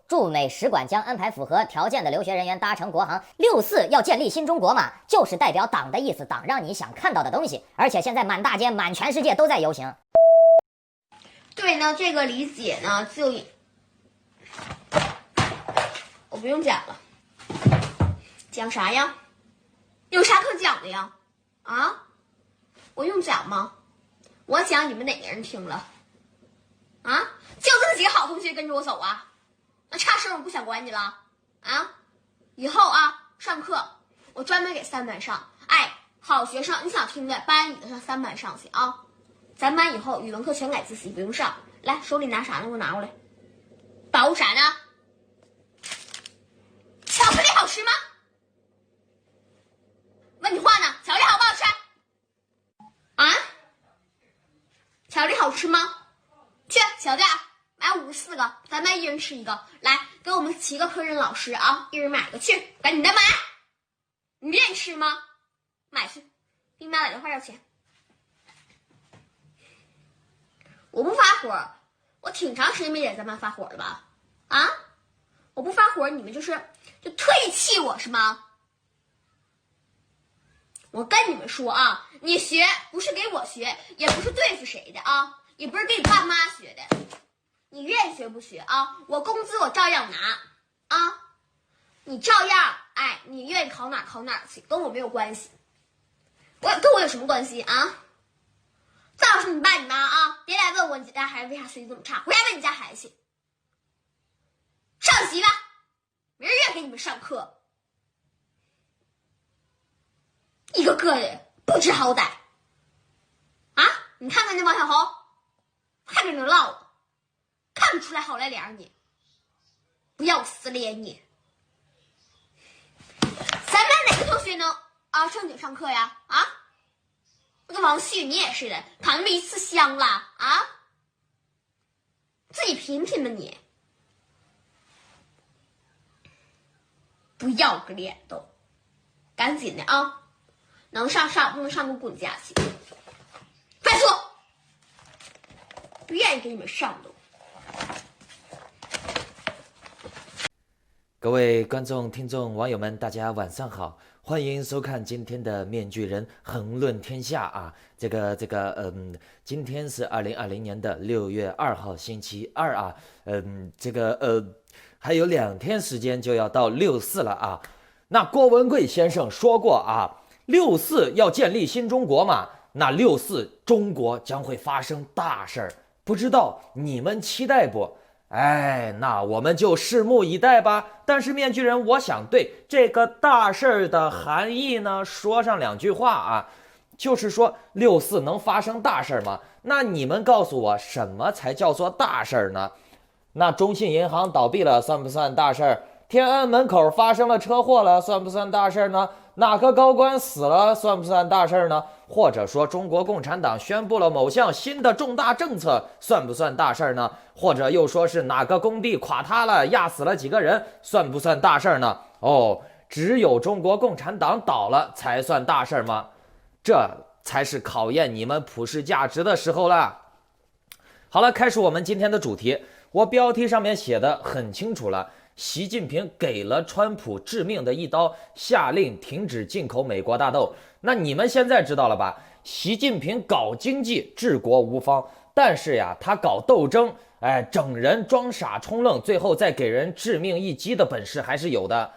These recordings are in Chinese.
驻美使馆将安排符合条件的留学人员搭乘国航。64要建立新中国嘛，就是代表党的意思，党让你想看到的东西。而且现在满大街、满全世界都在游行。对呢，这个理解呢，我不用讲了。讲啥呀？有啥可讲的呀？啊？我用讲吗？我讲你们哪个人听了？啊？就这么几个好同学跟着我走啊？那差生我不想管你了啊！以后啊，上课我专门给3班上。哎，好学生，你想听的班你的上3班上去啊。咱班以后语文课全改自习，不用上。来，手里拿啥呢？给我拿过来。宝物啥呢？巧克力好吃吗？问你话呢，巧克力好不好吃？啊？巧克力好吃吗？去小店买54个，咱班一人吃1个。来，给我们7个科任老师啊，一人买个，去，赶紧的买。你愿意吃吗？买去，给你妈打电话要钱。我不发火，我挺长时间没在咱班发火了吧？啊？我不发火，你们就特意气我是吗？我跟你们说啊，你学不是给我学，也不是对付谁的啊，也不是给你爸妈学的。你愿意学不学啊？我工资我照样拿啊，你照样你愿意考哪考哪去，跟我没有关系。跟我有什么关系啊？再要是你爸你妈啊，别来问我你家孩子为啥学习这么差，回家问你家孩子去。上习吧，没人愿意给你们上课，一个个的不知好歹啊！你看看那王小红，还跟那唠了，看不出来好赖脸你，不要撕裂你。咱班哪个同学能正经上课呀？啊？那个王旭你也是的，考那么1次香了啊？自己品品吧你，不要个脸都，赶紧的啊！能上上，不能上给我滚家去！快说，不愿意给你们上都。各位观众、听众、网友们，大家晚上好，欢迎收看今天的《面具人横论天下》啊！今天是2020年的6月2号，星期二啊，还有2天时间就要到64了啊。那郭文贵先生说过啊，64要建立新中国嘛，那64中国将会发生大事儿，不知道你们期待不？那我们就拭目以待吧。但是面具人，我想对这个大事儿的含义呢说上2句话啊，就是说64能发生大事儿吗？那你们告诉我，什么才叫做大事儿呢？那中信银行倒闭了，算不算大事儿？天安门口发生了车祸了，算不算大事儿呢？哪个高官死了，算不算大事儿呢？或者说中国共产党宣布了某项新的重大政策，算不算大事儿呢？或者又说是哪个工地垮塌了，压死了几个人，算不算大事儿呢？只有中国共产党倒了才算大事儿吗？这才是考验你们普世价值的时候了。好了，开始我们今天的主题。我标题上面写的很清楚了，习近平给了川普致命的一刀，下令停止进口美国大豆。那你们现在知道了吧？习近平搞经济治国无方，但是呀，他搞斗争，整人装傻充愣，最后再给人致命一击的本事还是有的。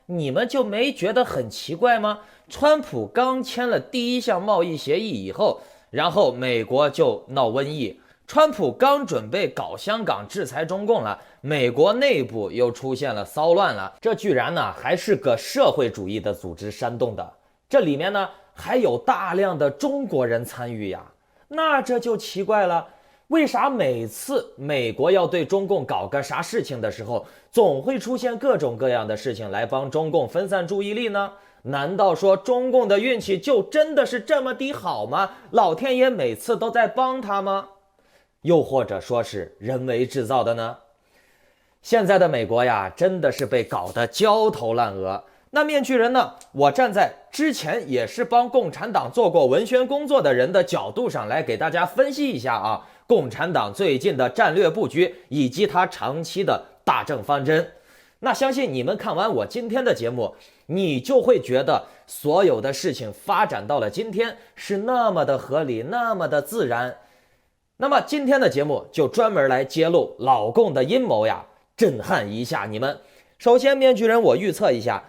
你们就没觉得很奇怪吗？川普刚签了第1项贸易协议以后，然后美国就闹瘟疫。川普刚准备搞香港制裁中共了，美国内部又出现了骚乱了，这居然呢还是个社会主义的组织煽动的，这里面呢还有大量的中国人参与呀，那这就奇怪了，为啥每次美国要对中共搞个啥事情的时候，总会出现各种各样的事情来帮中共分散注意力呢？难道说中共的运气就真的是这么的好吗？老天爷每次都在帮他吗？又或者说是人为制造的呢？现在的美国呀，真的是被搞得焦头烂额。那面具人呢？我站在之前也是帮共产党做过文宣工作的人的角度上来给大家分析一下啊，共产党最近的战略布局以及他长期的大政方针。那相信你们看完我今天的节目，你就会觉得所有的事情发展到了今天是那么的合理，那么的自然。那么今天的节目就专门来揭露老共的阴谋呀，震撼一下你们。首先，面具人我预测一下，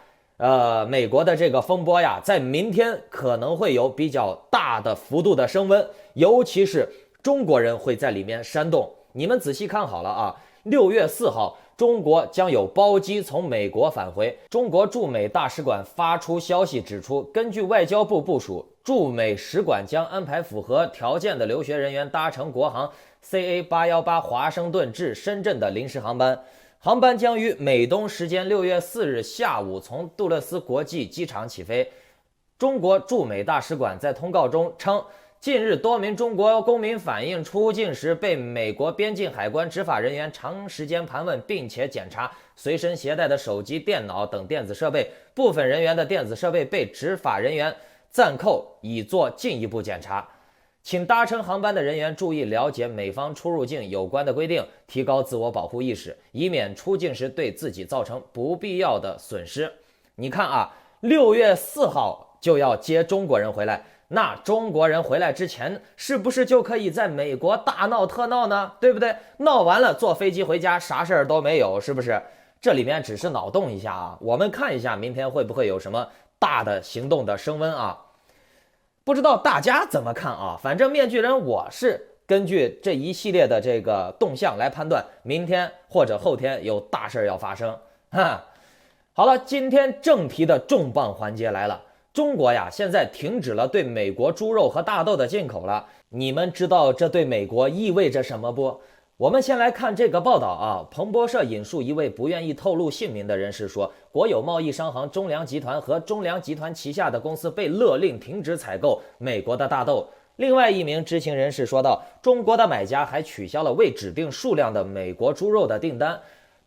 美国的这个风波呀，在明天可能会有比较大的幅度的升温，尤其是中国人会在里面煽动。你们仔细看好了啊，6月4号，中国将有包机从美国返回。中国驻美大使馆发出消息指出，根据外交部部署，驻美使馆将安排符合条件的留学人员搭乘国航 CA818华盛顿至深圳的临时航班。航班将于美东时间6月4日下午从杜勒斯国际机场起飞。中国驻美大使馆在通告中称，近日多名中国公民反映出境时被美国边境海关执法人员长时间盘问，并且检查随身携带的手机、电脑等电子设备，部分人员的电子设备被执法人员暂扣，以做进一步检查。请搭乘航班的人员注意了解美方出入境有关的规定，提高自我保护意识，以免出境时对自己造成不必要的损失。你看啊，6月4号就要接中国人回来，那中国人回来之前是不是就可以在美国大闹特闹呢？对不对？闹完了坐飞机回家，啥事儿都没有，是不是？这里面只是脑洞一下啊，我们看一下明天会不会有什么大的行动的升温啊？不知道大家怎么看啊？反正面具人我是根据这一系列的这个动向来判断，明天或者后天有大事要发生。好了，今天正题的重磅环节来了。中国呀，现在停止了对美国猪肉和大豆的进口了。你们知道这对美国意味着什么不？我们先来看这个报道啊。彭博社引述一位不愿意透露姓名的人士说，国有贸易商行中粮集团和中粮集团旗下的公司被勒令停止采购美国的大豆。另外一名知情人士说道，中国的买家还取消了未指定数量的美国猪肉的订单。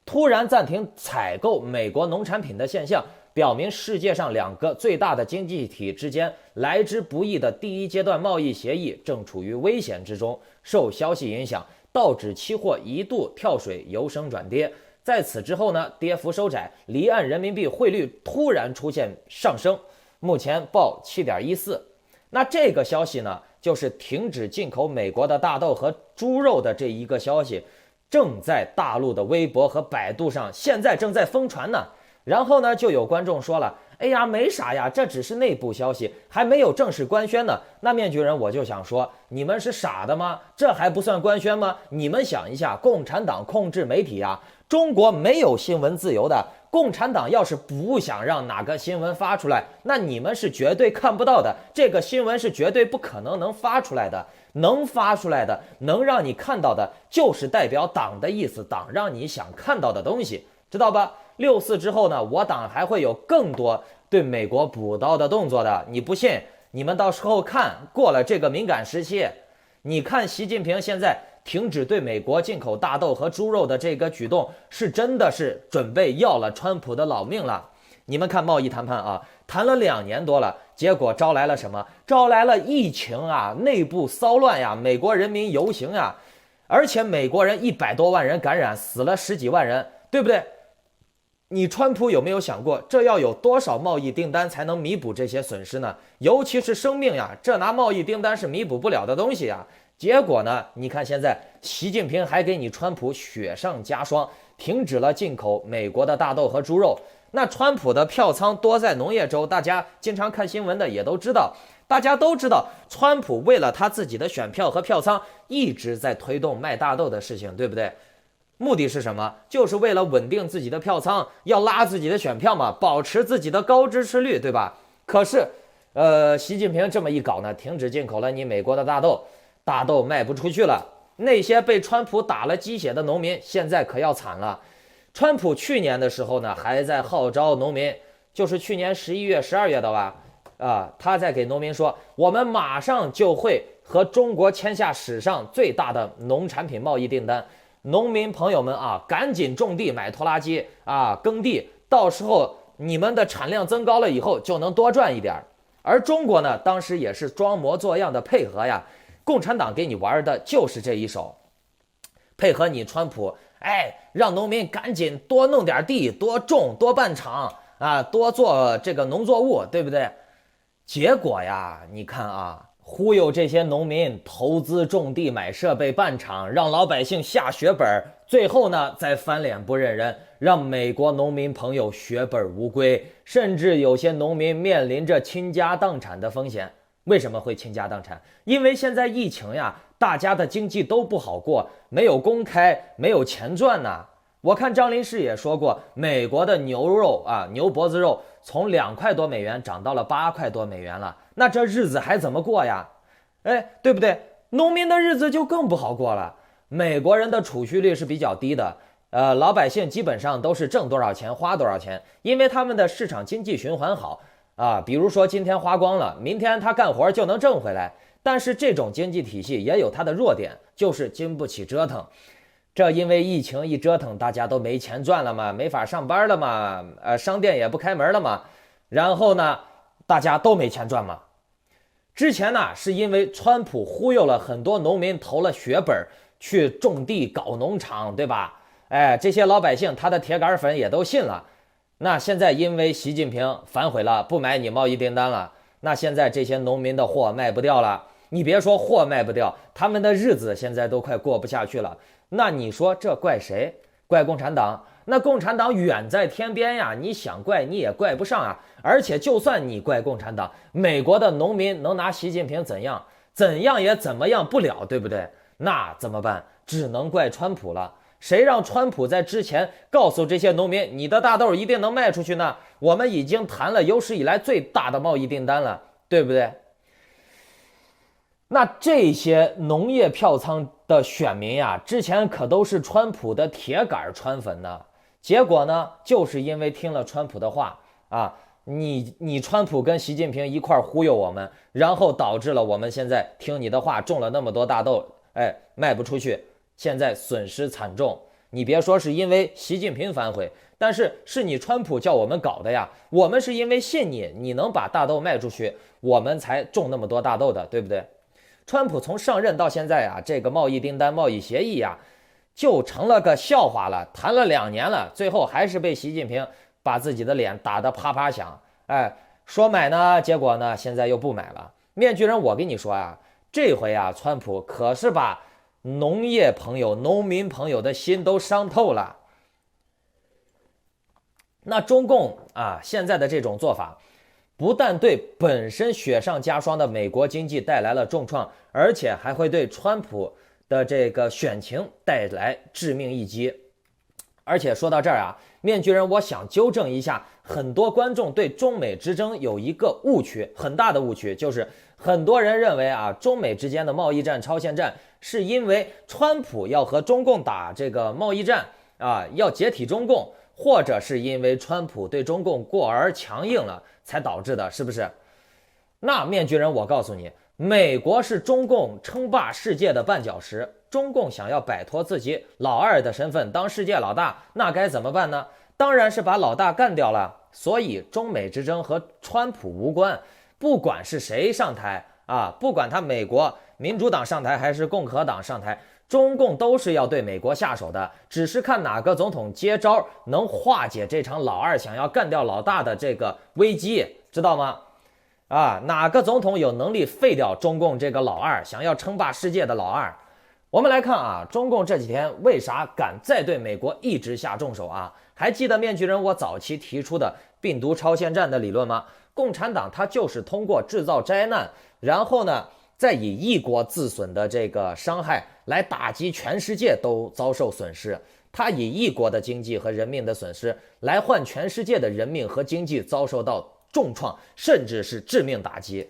突然暂停采购美国农产品的现象，表明世界上2个最大的经济体之间来之不易的第一阶段贸易协议正处于危险之中。受消息影响，道指期货一度跳水，由升转跌。在此之后呢，跌幅收窄，离岸人民币汇率突然出现上升，目前报7.14。那这个消息呢，就是停止进口美国的大豆和猪肉的这一个消息，正在大陆的微博和百度上现在正在疯传呢。然后呢，就有观众说了，哎呀，没啥呀，这只是内部消息，还没有正式官宣呢。那面具人我就想说，你们是傻的吗？这还不算官宣吗？你们想一下，共产党控制媒体啊，中国没有新闻自由的。共产党要是不想让哪个新闻发出来，那你们是绝对看不到的，这个新闻是绝对不可能能发出来的。能发出来的，能让你看到的，就是代表党的意思，党让你想看到的东西，知道吧？6·4之后呢，我党还会有更多对美国补刀的动作的。你不信，你们到时候看，过了这个敏感时期，你看习近平现在停止对美国进口大豆和猪肉的这个举动，是真的是准备要了川普的老命了。你们看贸易谈判啊，谈了2年多了，结果招来了什么？招来了疫情啊，内部骚乱呀，美国人民游行呀，而且美国人100多万人感染，死了10几万人，对不对？你川普有没有想过，这要有多少贸易订单才能弥补这些损失呢？尤其是生命呀，这拿贸易订单是弥补不了的东西呀。结果呢，你看现在习近平还给你川普雪上加霜，停止了进口美国的大豆和猪肉。那川普的票仓多在农业州，大家经常看新闻的也都知道，大家都知道，川普为了他自己的选票和票仓，一直在推动卖大豆的事情，对不对？目的是什么？就是为了稳定自己的票仓，要拉自己的选票嘛，保持自己的高支持率，对吧？可是，习近平这么一搞呢，停止进口了你美国的大豆，大豆卖不出去了。那些被川普打了鸡血的农民，现在可要惨了。川普去年的时候呢，还在号召农民，就是去年11月、12月的吧，他在给农民说，我们马上就会和中国签下史上最大的农产品贸易订单。农民朋友们啊，赶紧种地买拖拉机啊，耕地，到时候你们的产量增高了以后，就能多赚一点。而中国呢，当时也是装模作样的配合呀，共产党给你玩的就是这一手，配合你川普让农民赶紧多弄点地，多种多办厂啊，多做这个农作物，对不对？结果呀，你看啊，忽悠这些农民投资种地、买设备、办厂，让老百姓下血本，最后呢再翻脸不认人，让美国农民朋友血本无归，甚至有些农民面临着倾家荡产的风险。为什么会倾家荡产？因为现在疫情呀，大家的经济都不好过，没有公开，没有钱赚呐。我看张林氏也说过，美国的牛肉啊，牛脖子肉从2块多美元涨到了8块多美元了，那这日子还怎么过呀？对不对？农民的日子就更不好过了。美国人的储蓄率是比较低的，老百姓基本上都是挣多少钱花多少钱，因为他们的市场经济循环好啊。比如说今天花光了，明天他干活就能挣回来。但是这种经济体系也有它的弱点，就是经不起折腾。这因为疫情一折腾，大家都没钱赚了嘛，没法上班了嘛，商店也不开门了嘛，然后呢，大家都没钱赚嘛。之前呢，是因为川普忽悠了很多农民投了血本去种地搞农场，对吧？这些老百姓他的铁杆粉也都信了。那现在因为习近平反悔了，不买你贸易订单了，那现在这些农民的货卖不掉了。你别说货卖不掉，他们的日子现在都快过不下去了。那你说这怪谁？怪共产党？那共产党远在天边呀，你想怪你也怪不上啊。而且就算你怪共产党，美国的农民能拿习近平怎样？怎样也怎么样不了，对不对？那怎么办？只能怪川普了。谁让川普在之前告诉这些农民，你的大豆一定能卖出去呢？我们已经谈了有史以来最大的贸易订单了，对不对？那这些农业票仓的选民呀，之前可都是川普的铁杆川粉呢。结果呢，就是因为听了川普的话啊，你川普跟习近平一块忽悠我们，然后导致了我们现在听你的话种了那么多大豆，卖不出去，现在损失惨重。你别说是因为习近平反悔，但是是你川普叫我们搞的呀。我们是因为信你，你能把大豆卖出去，我们才种那么多大豆的，对不对？川普从上任到现在啊，这个贸易订单、贸易协议呀，就成了个笑话了。谈了2年了，最后还是被习近平把自己的脸打得啪啪响。说买呢，结果呢，现在又不买了。面具人，我跟你说啊，这回啊，川普可是把农业朋友、农民朋友的心都伤透了。那中共啊，现在的这种做法，不但对本身雪上加霜的美国经济带来了重创，而且还会对川普的这个选情带来致命一击。而且说到这儿啊，面具人，我想纠正一下，很多观众对中美之争有一个误区，很大的误区，就是很多人认为啊，中美之间的贸易战、超限战，是因为川普要和中共打这个贸易战啊，要解体中共，或者是因为川普对中共过而强硬了才导致的，是不是？那面具人，我告诉你，美国是中共称霸世界的绊脚石，中共想要摆脱自己老二的身份，当世界老大，那该怎么办呢？当然是把老大干掉了。所以中美之争和川普无关，不管是谁上台啊，不管他美国民主党上台还是共和党上台，中共都是要对美国下手的，只是看哪个总统接招能化解这场老二想要干掉老大的这个危机，知道吗？哪个总统有能力废掉中共这个老二，想要称霸世界的老二？我们来看啊，中共这几天为啥敢再对美国一直下重手啊？还记得面具人我早期提出的病毒超限战的理论吗？共产党它就是通过制造灾难，然后呢，再以一国自损的这个伤害来打击全世界都遭受损失。他以一国的经济和人命的损失来换全世界的人命和经济遭受到重创，甚至是致命打击。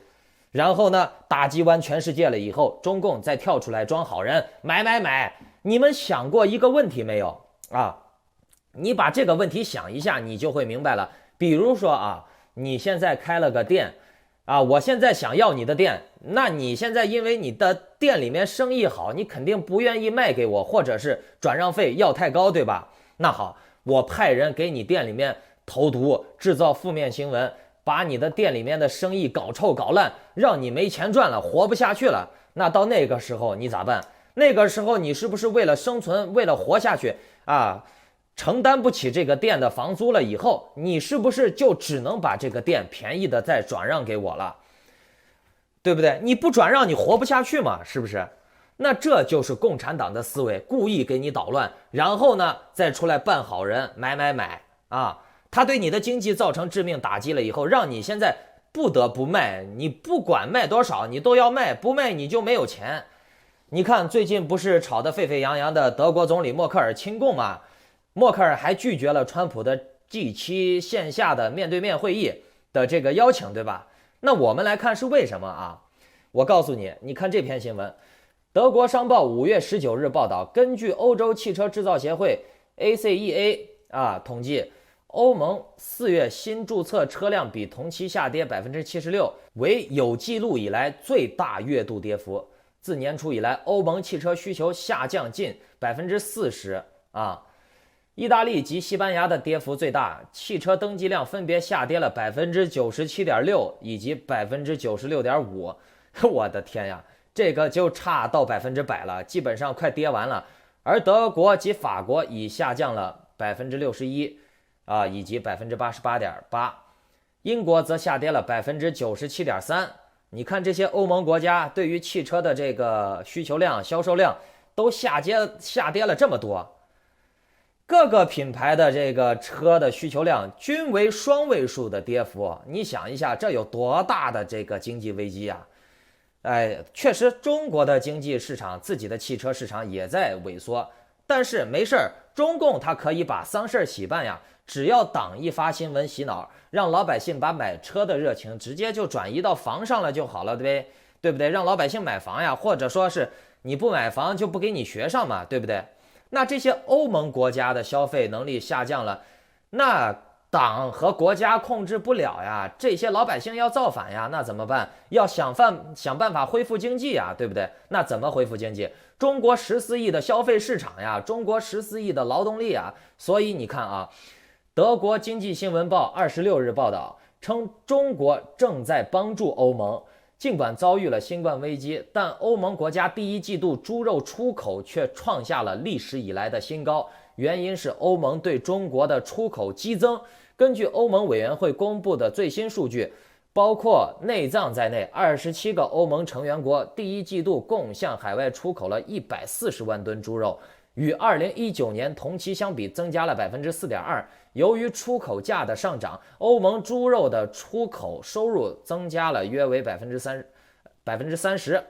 然后呢，打击完全世界了以后，中共再跳出来装好人，买。你们想过一个问题没有啊？你把这个问题想一下，你就会明白了。比如说啊，你现在开了个店啊，我现在想要你的店，那你现在因为你的店里面生意好，你肯定不愿意卖给我，或者是转让费要太高，对吧？那好，我派人给你店里面投毒，制造负面新闻，把你的店里面的生意搞臭搞烂，让你没钱赚了，活不下去了。那到那个时候你咋办？那个时候你是不是为了生存，为了活下去啊，承担不起这个店的房租了以后，你是不是就只能把这个店便宜的再转让给我了？对不对？你不转让，你活不下去嘛，是不是？那这就是共产党的思维，故意给你捣乱，然后呢，再出来扮好人，买啊！他对你的经济造成致命打击了以后，让你现在不得不卖，你不管卖多少，你都要卖，不卖你就没有钱。你看最近不是吵得沸沸扬扬的德国总理默克尔亲共吗？默克尔还拒绝了川普的 G7 线下的面对面会议的这个邀请，对吧？那我们来看是为什么啊？我告诉你，你看这篇新闻，德国商报5月19日报道，根据欧洲汽车制造协会 ACEA 统计，欧盟4月新注册车辆比同期下跌76%，为有记录以来最大月度跌幅。自年初以来，欧盟汽车需求下降近40%啊。意大利及西班牙的跌幅最大，汽车登记量分别下跌了97.6%以及96.5%。我的天呀，这个就差到100%了，基本上快跌完了。而德国及法国已下降了61%以及88.8%，英国则下跌了97.3%。你看这些欧盟国家对于汽车的这个需求量、销售量都下跌了这么多。各个品牌的这个车的需求量均为双位数的跌幅，你想一下，这有多大的这个经济危机啊！确实，中国的经济市场自己的汽车市场也在萎缩，但是没事儿，中共他可以把丧事喜办呀，只要党一发新闻洗脑，让老百姓把买车的热情直接就转移到房上了就好了，对不对？让老百姓买房呀，或者说是你不买房就不给你学上嘛，对不对？那这些欧盟国家的消费能力下降了，那党和国家控制不了呀，这些老百姓要造反呀，那怎么办？要想办法恢复经济呀，对不对？那怎么恢复经济？中国14亿的消费市场呀，中国14亿的劳动力啊，所以你看啊，德国经济新闻报26日报道称，中国正在帮助欧盟。尽管遭遇了新冠危机，但欧盟国家第一季度猪肉出口却创下了历史以来的新高，原因是欧盟对中国的出口激增。根据欧盟委员会公布的最新数据，包括内脏在内，27个欧盟成员国第一季度共向海外出口了140万吨猪肉，与2019年同期相比增加了4.2%。由于出口价的上涨，欧盟猪肉的出口收入增加了约为30%，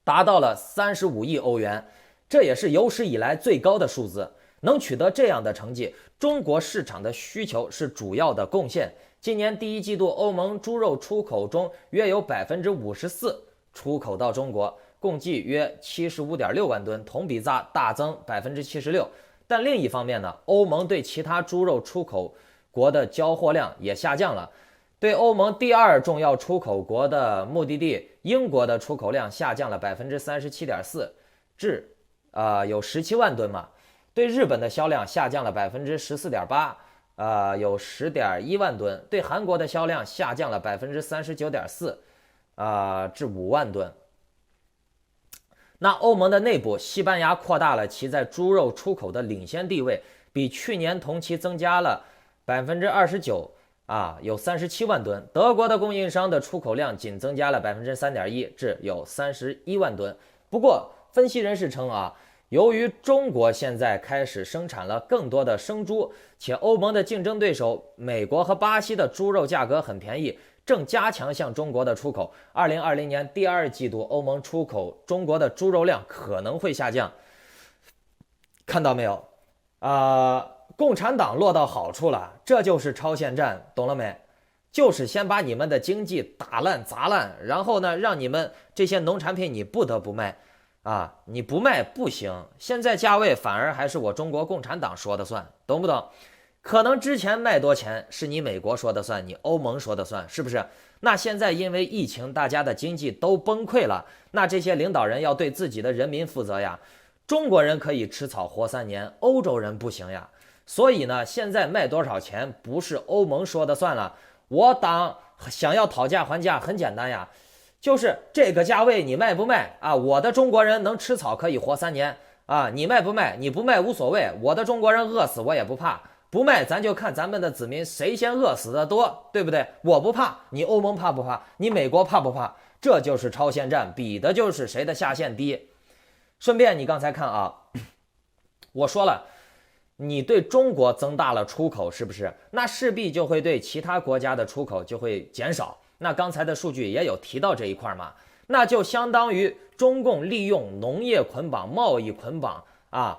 达到了35亿欧元，这也是有史以来最高的数字。能取得这样的成绩，中国市场的需求是主要的贡献。今年第一季度，欧盟猪肉出口中约有54%出口到中国，共计约75.6万吨，同比大增76%。但另一方面呢，欧盟对其他猪肉出口国的交货量也下降了。对欧盟第2重要出口国的目的地英国的出口量下降了37.4%，至有17万吨嘛。对日本的销量下降了14.8%，有10.1万吨。对韩国的销量下降了39.4%，至5万吨。那欧盟的内部，西班牙扩大了其在猪肉出口的领先地位，比去年同期增加了29%，有37万吨。德国的供应商的出口量仅增加了3.1%，至有31万吨。不过，分析人士称由于中国现在开始生产了更多的生猪，且欧盟的竞争对手美国和巴西的猪肉价格很便宜，正加强向中国的出口。2020年第2季度，欧盟出口中国的猪肉量可能会下降。看到没有？共产党落到好处了，这就是超限战，懂了没？就是先把你们的经济打烂砸烂，然后呢，让你们这些农产品你不得不卖。你不卖不行，现在价位反而还是我中国共产党说的算，懂不懂？可能之前卖多钱是你美国说的算，你欧盟说的算，是不是？那现在因为疫情，大家的经济都崩溃了，那这些领导人要对自己的人民负责呀。中国人可以吃草活3年，欧洲人不行呀。所以呢，现在卖多少钱不是欧盟说的算了，我党想要讨价还价很简单呀。就是这个价位你卖不卖我的中国人能吃草可以活3年啊，你卖不卖？你不卖无所谓，我的中国人饿死我也不怕。不卖，咱就看咱们的子民谁先饿死的多，对不对？我不怕，你欧盟怕不怕？你美国怕不怕？这就是超限战，比的就是谁的下限低。顺便，你刚才看啊，我说了，你对中国增大了出口，是不是？那势必就会对其他国家的出口就会减少。那刚才的数据也有提到这一块嘛，那就相当于中共利用农业捆绑、贸易捆绑啊，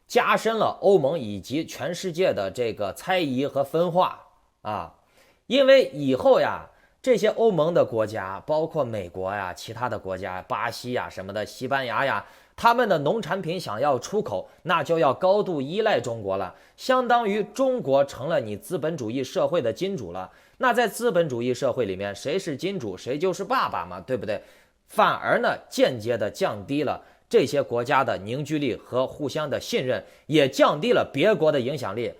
加深了欧盟以及全世界的这个猜疑和分化啊。因为以后呀，这些欧盟的国家，包括美国呀、其他的国家，巴西呀什么的，西班牙呀，他们的农产品想要出口，那就要高度依赖中国了，相当于中国成了你资本主义社会的金主了。那在资本主义社会里面，谁是金主，谁就是爸爸嘛，对不对？反而呢，间接的降低了这些国家的凝聚力和互相的信任，也降低了别国的影响力。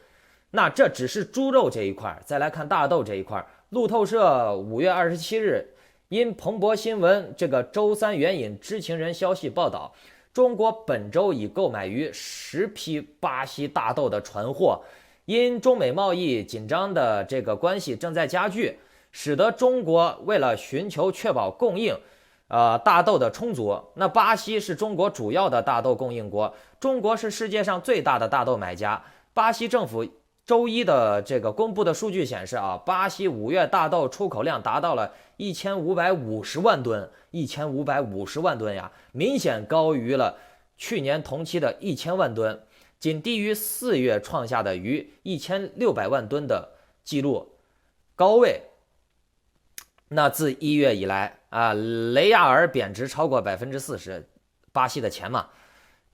那这只是猪肉这一块，再来看大豆这一块。路透社5月27日因彭博新闻这个周三援引知情人消息报道，中国本周已购买逾10批巴西大豆的船货。因中美贸易紧张的这个关系正在加剧，使得中国为了寻求确保供应，大豆的充足。那巴西是中国主要的大豆供应国，中国是世界上最大的大豆买家。巴西政府周一的这个公布的数据显示啊，巴西5月大豆出口量达到了1550万吨，1550万吨呀，明显高于了去年同期的1000万吨。仅低于4月创下的逾1600万吨的记录高位。那自1月以来啊，雷亚尔贬值超过40%，巴西的钱嘛，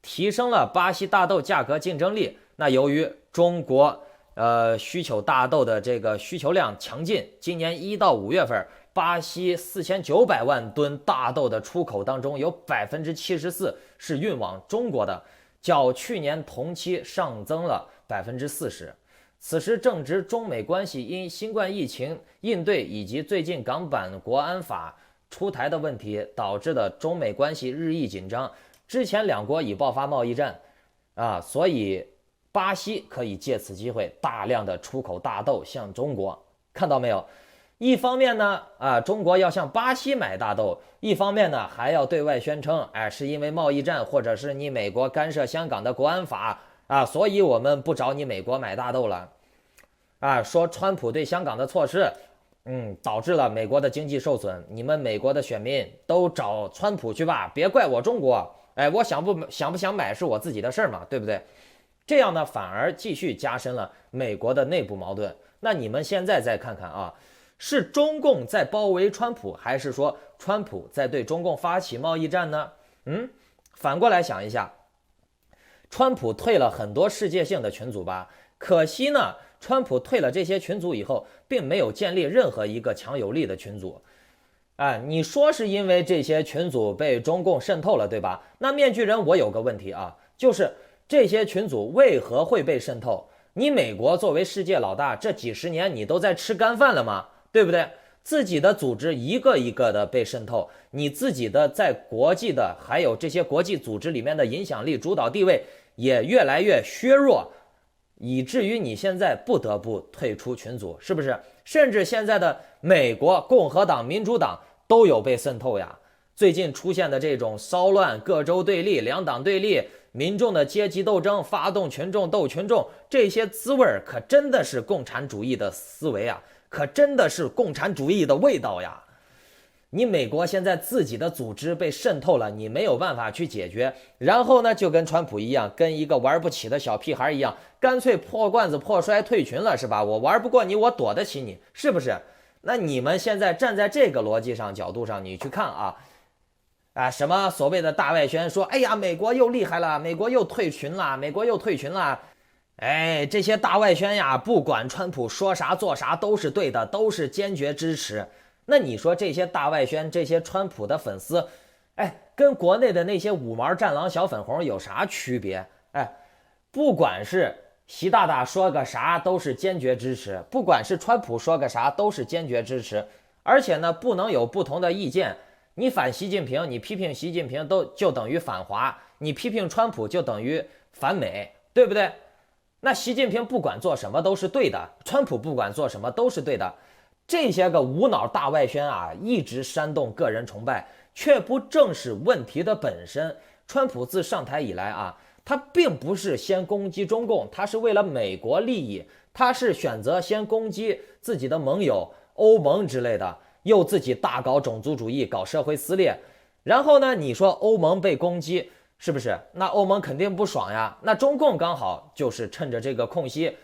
提升了巴西大豆价格竞争力。那由于中国需求大豆的这个需求量强劲，今年1到5月份，巴西4900万吨大豆的出口当中，有74%是运往中国的。较去年同期上增了40%。此时正值中美关系因新冠疫情应对以及最近港版国安法出台的问题导致的中美关系日益紧张。之前两国已爆发贸易战啊，所以巴西可以借此机会大量的出口大豆向中国。看到没有？一方面呢，中国要向巴西买大豆，一方面呢，还要对外宣称，是因为贸易战或者是你美国干涉香港的国安法所以我们不找你美国买大豆了，说川普对香港的措施，导致了美国的经济受损，你们美国的选民都找川普去吧，别怪我中国，我想不想买是我自己的事儿嘛，对不对？这样呢，反而继续加深了美国的内部矛盾。那你们现在再看看啊。是中共在包围川普，还是说川普在对中共发起贸易战呢？反过来想一下，川普退了很多世界性的群组吧，可惜呢，川普退了这些群组以后，并没有建立任何一个强有力的群组。你说是因为这些群组被中共渗透了，对吧？那面具人，我有个问题啊，就是这些群组为何会被渗透？你美国作为世界老大，这几十年你都在吃干饭了吗？对不对？自己的组织一个一个的被渗透，你自己的在国际的还有这些国际组织里面的影响力主导地位也越来越削弱，以至于你现在不得不退出群组，是不是？甚至现在的美国共和党、民主党都有被渗透呀。最近出现的这种骚乱、各州对立、两党对立、民众的阶级斗争、发动群众斗群众，这些滋味可真的是共产主义的思维啊！可真的是共产主义的味道呀！你美国现在自己的组织被渗透了，你没有办法去解决，然后呢，就跟川普一样，跟一个玩不起的小屁孩一样，干脆破罐子破摔退群了，是吧？我玩不过你，我躲得起你，是不是？那你们现在站在这个逻辑上、角度上，你去看什么所谓的大外宣说，哎呀，美国又厉害了，美国又退群了，美国又退群了。这些大外宣呀，不管川普说啥做啥都是对的，都是坚决支持。那你说这些大外宣，这些川普的粉丝，跟国内的那些五毛战狼小粉红有啥区别？不管是习大大说个啥都是坚决支持，不管是川普说个啥都是坚决支持，而且呢，不能有不同的意见。你反习近平，你批评习近平就等于反华。你批评川普就等于反美，对不对？那习近平不管做什么都是对的，川普不管做什么都是对的，这些个无脑大外宣啊，一直煽动个人崇拜，却不正视问题的本身。川普自上台以来啊，他并不是先攻击中共，他是为了美国利益，他是选择先攻击自己的盟友欧盟之类的，又自己大搞种族主义，搞社会撕裂。然后呢，你说欧盟被攻击，是不是？那欧盟肯定不爽呀。那中共刚好就是趁着这个空隙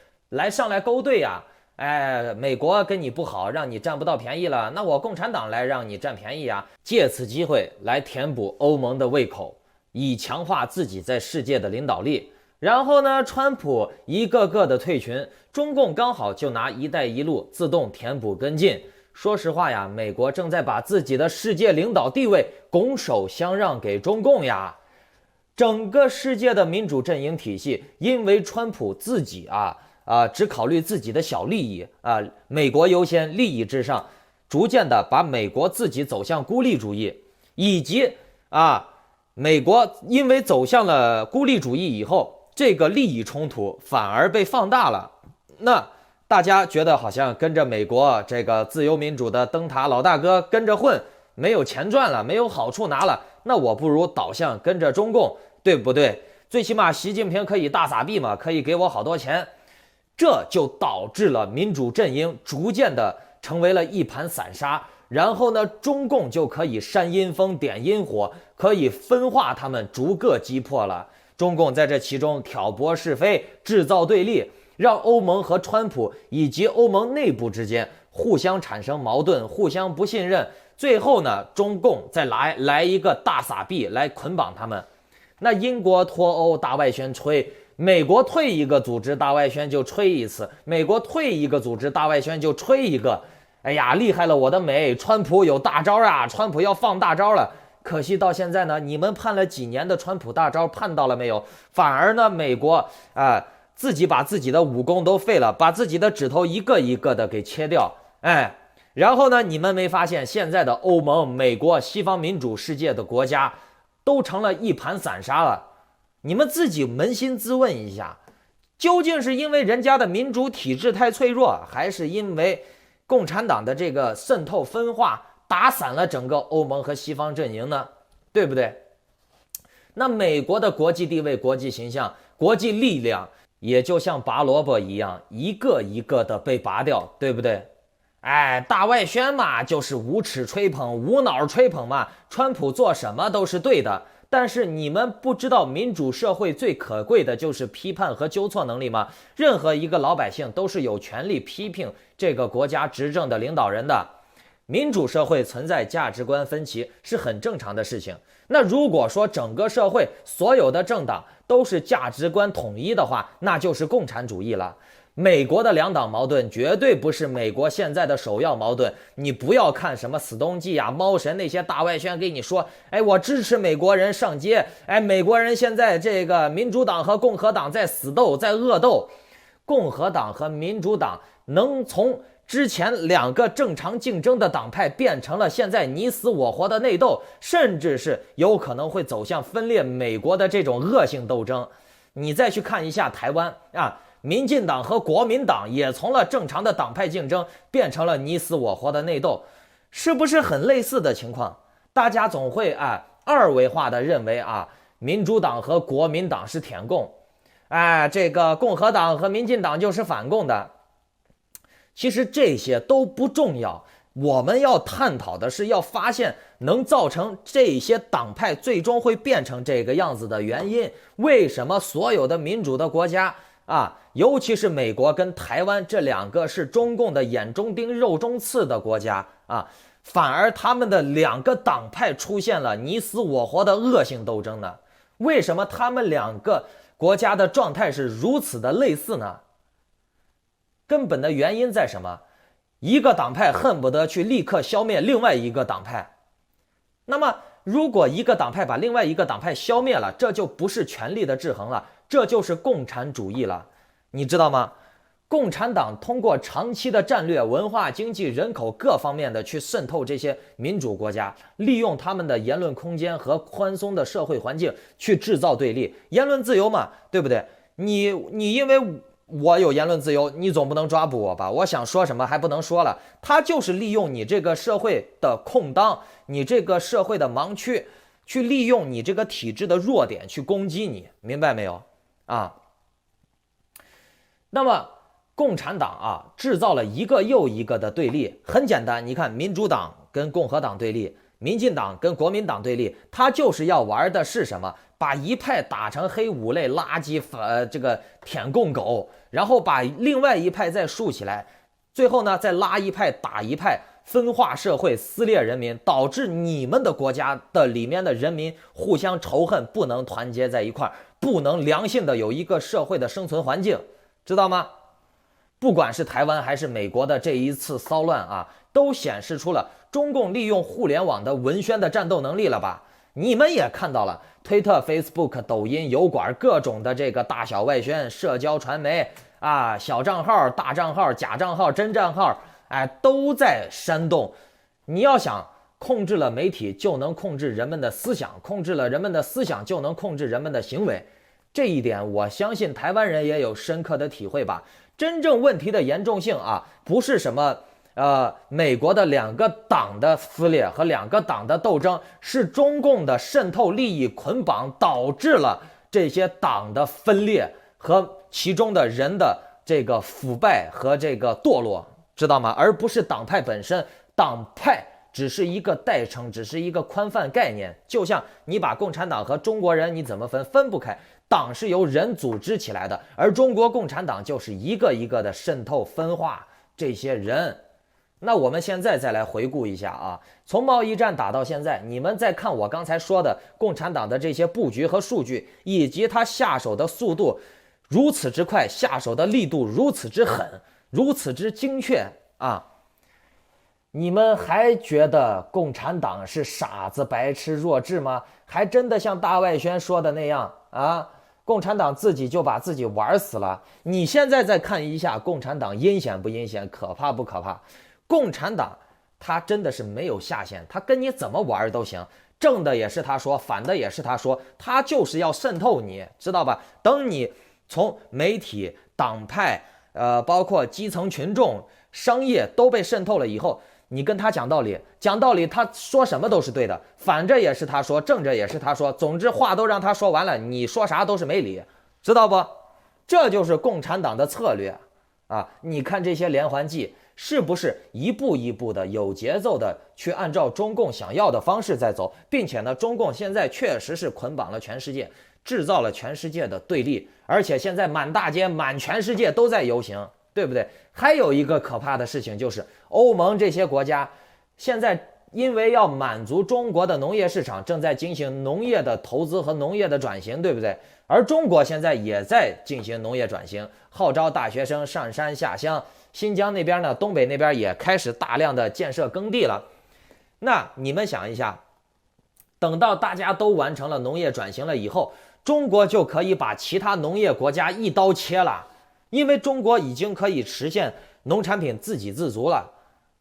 上来勾兑呀。哎，美国跟你不好，让你占不到便宜了，那我共产党来让你占便宜呀。借此机会来填补欧盟的胃口，以强化自己在世界的领导力。然后呢，川普一个个的退群，中共刚好就拿一带一路自动填补跟进。说实话呀，美国正在把自己的世界领导地位拱手相让给中共呀。整个世界的民主阵营体系，因为川普自己只考虑自己的小利益美国优先，利益至上，逐渐的把美国自己走向孤立主义，以及美国因为走向了孤立主义以后，这个利益冲突反而被放大了。那大家觉得好像跟着美国这个自由民主的灯塔老大哥跟着混，没有钱赚了，没有好处拿了，那我不如倒向跟着中共，对不对？最起码习近平可以大撒币嘛，可以给我好多钱。这就导致了民主阵营逐渐的成为了一盘散沙，然后呢，中共就可以煽阴风点阴火，可以分化他们，逐个击破了。中共在这其中挑拨是非，制造对立，让欧盟和川普以及欧盟内部之间互相产生矛盾，互相不信任。最后呢，中共再来一个大撒币来捆绑他们。那英国脱欧大外宣吹，美国退一个组织大外宣就吹一次，美国退一个组织大外宣就吹一个。哎呀，厉害了我的美，川普有大招啊，川普要放大招了。可惜到现在呢，你们盼了几年的川普大招盼到了没有？反而呢，美国自己把自己的武功都废了，把自己的指头一个一个的给切掉。然后呢，你们没发现现在的欧盟、美国、西方民主世界的国家都成了一盘散沙了？你们自己扪心自问一下，究竟是因为人家的民主体制太脆弱，还是因为共产党的这个渗透分化打散了整个欧盟和西方阵营呢？对不对？那美国的国际地位、国际形象、国际力量也就像拔萝卜一样，一个一个的被拔掉，对不对？大外宣嘛，就是无耻吹捧、无脑吹捧嘛，川普做什么都是对的。但是你们不知道，民主社会最可贵的就是批判和纠错能力吗？任何一个老百姓都是有权利批评这个国家执政的领导人的。民主社会存在价值观分歧是很正常的事情。那如果说整个社会所有的政党都是价值观统一的话，那就是共产主义了。美国的两党矛盾绝对不是美国现在的首要矛盾。你不要看什么死东记啊、猫神那些大外宣给你说，我支持美国人上街，美国人现在这个民主党和共和党在死斗，在恶斗。共和党和民主党能从之前两个正常竞争的党派变成了现在你死我活的内斗，甚至是有可能会走向分裂美国的这种恶性斗争。你再去看一下台湾民进党和国民党也从了正常的党派竞争变成了你死我活的内斗，是不是很类似的情况？大家总会二维化的认为民主党和国民党是舔共，这个共和党和民进党就是反共的。其实这些都不重要，我们要探讨的是要发现能造成这些党派最终会变成这个样子的原因。为什么所有的民主的国家尤其是美国跟台湾这两个是中共的眼中钉肉中刺的国家反而他们的两个党派出现了你死我活的恶性斗争呢？为什么他们两个国家的状态是如此的类似呢？根本的原因在什么？一个党派恨不得去立刻消灭另外一个党派。那么如果一个党派把另外一个党派消灭了，这就不是权力的制衡了，这就是共产主义了。你知道吗？共产党通过长期的战略、文化、经济、人口各方面的去渗透这些民主国家，利用他们的言论空间和宽松的社会环境去制造对立。言论自由嘛，对不对？你因为我有言论自由，你总不能抓捕我吧？我想说什么还不能说了。他就是利用你这个社会的空当，你这个社会的盲区，去利用你这个体制的弱点去攻击你，明白没有啊？那么共产党啊，制造了一个又一个的对立。很简单，你看民主党跟共和党对立，民进党跟国民党对立，他就是要玩的是什么？把一派打成黑五类垃圾，这个舔共狗，然后把另外一派再竖起来，最后呢再拉一派打一派，分化社会，撕裂人民，导致你们的国家的里面的人民互相仇恨，不能团结在一块儿，不能良性的有一个社会的生存环境，知道吗？不管是台湾还是美国的这一次骚乱啊，都显示出了中共利用互联网的文宣的战斗能力了吧？你们也看到了，推特、Facebook、抖音、油管各种的这个大小外宣、社交传媒啊，小账号、大账号、假账号、真账号，哎，都在煽动。你要想控制了媒体，就能控制人们的思想；控制了人们的思想，就能控制人们的行为。这一点，我相信台湾人也有深刻的体会吧。真正问题的严重性啊，不是什么美国的两个党的撕裂和两个党的斗争，是中共的渗透、利益捆绑，导致了这些党的分裂和其中的人的这个腐败和这个堕落，知道吗？而不是党派本身，党派只是一个代称，只是一个宽泛概念。就像你把共产党和中国人你怎么分？分不开。党是由人组织起来的，而中国共产党就是一个一个的渗透分化这些人。那我们现在再来回顾一下啊，从贸易战打到现在，你们再看我刚才说的共产党的这些布局和数据，以及他下手的速度如此之快，下手的力度如此之狠，如此之精确啊！你们还觉得共产党是傻子、白痴、弱智吗？还真的像大外宣说的那样啊？共产党自己就把自己玩死了。你现在再看一下共产党阴险不阴险，可怕不可怕？共产党他真的是没有下限，他跟你怎么玩都行，正的也是他说，反的也是他说，他就是要渗透你，知道吧？等你从媒体、党派，包括基层群众、商业都被渗透了以后，你跟他讲道理，他说什么都是对的，反着也是他说，正着也是他说，总之话都让他说完了，你说啥都是没理，知道不？这就是共产党的策略啊！你看这些连环计是不是一步一步的有节奏的去按照中共想要的方式在走，并且呢，中共现在确实是捆绑了全世界，制造了全世界的对立，而且现在满大街、满全世界都在游行，对不对？还有一个可怕的事情就是欧盟这些国家现在因为要满足中国的农业市场，正在进行农业的投资和农业的转型，对不对？而中国现在也在进行农业转型，号召大学生上山下乡，新疆那边呢，东北那边也开始大量的建设耕地了。那你们想一下，等到大家都完成了农业转型了以后，中国就可以把其他农业国家一刀切了，因为中国已经可以实现农产品自给自足了，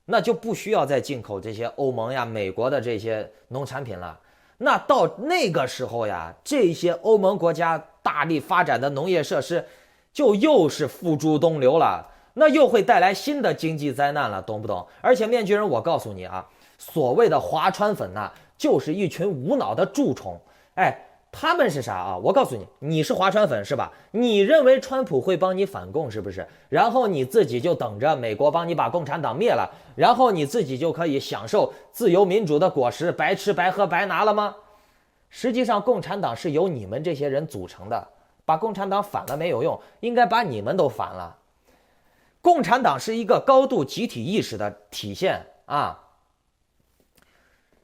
那就不需要再进口这些欧盟呀、美国的这些农产品了。那到那个时候呀，这些欧盟国家大力发展的农业设施就又是付诸东流了，那又会带来新的经济灾难了，懂不懂？而且面具人，我告诉你啊，所谓的华川粉呐，就是一群无脑的蛀虫。哎，他们是啥啊？我告诉你，你是华川粉是吧？你认为川普会帮你反共是不是？然后你自己就等着美国帮你把共产党灭了，然后你自己就可以享受自由民主的果实，白吃白喝白拿了吗？实际上共产党是由你们这些人组成的，把共产党反了没有用，应该把你们都反了。共产党是一个高度集体意识的体现啊！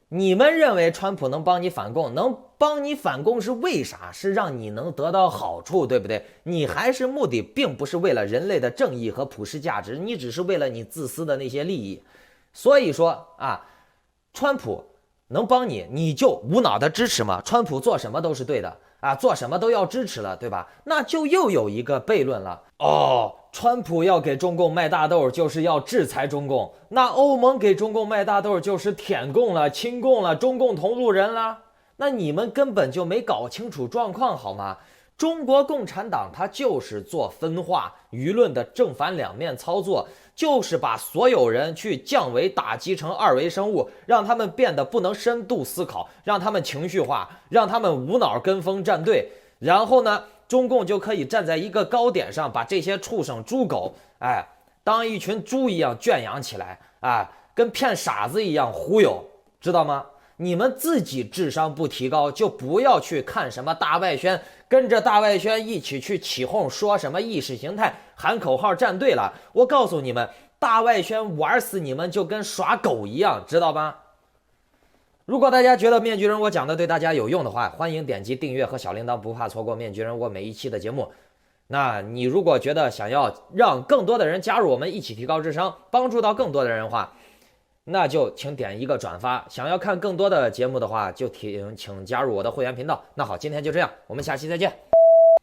你们认为川普能帮你反共，能帮你反共是为啥？是让你能得到好处，对不对？你还是目的并不是为了人类的正义和普世价值，你只是为了你自私的那些利益。所以说啊，川普能帮你，你就无脑的支持嘛，川普做什么都是对的啊，做什么都要支持了，对吧？那就又有一个悖论了。哦，川普要给中共卖大豆，就是要制裁中共；那欧盟给中共卖大豆，就是舔共了、亲共了、中共同路人了。那你们根本就没搞清楚状况，好吗？中国共产党它就是做分化舆论的正反两面操作，就是把所有人去降维打击成二维生物，让他们变得不能深度思考，让他们情绪化，让他们无脑跟风站队。然后呢，中共就可以站在一个高点上，把这些畜生猪狗，当一群猪一样圈养起来，跟骗傻子一样忽悠，知道吗？你们自己智商不提高，就不要去看什么大外宣，跟着大外宣一起去起哄，说什么意识形态，喊口号站队了。我告诉你们，大外宣玩死你们就跟耍狗一样，知道吗？如果大家觉得面具人我讲的对大家有用的话，欢迎点击订阅和小铃铛，不怕错过面具人我每一期的节目。那你如果觉得想要让更多的人加入我们一起提高智商，帮助到更多的人的话，那就请点一个转发。想要看更多的节目的话，就请加入我的会员频道。那好，今天就这样，我们下期再见。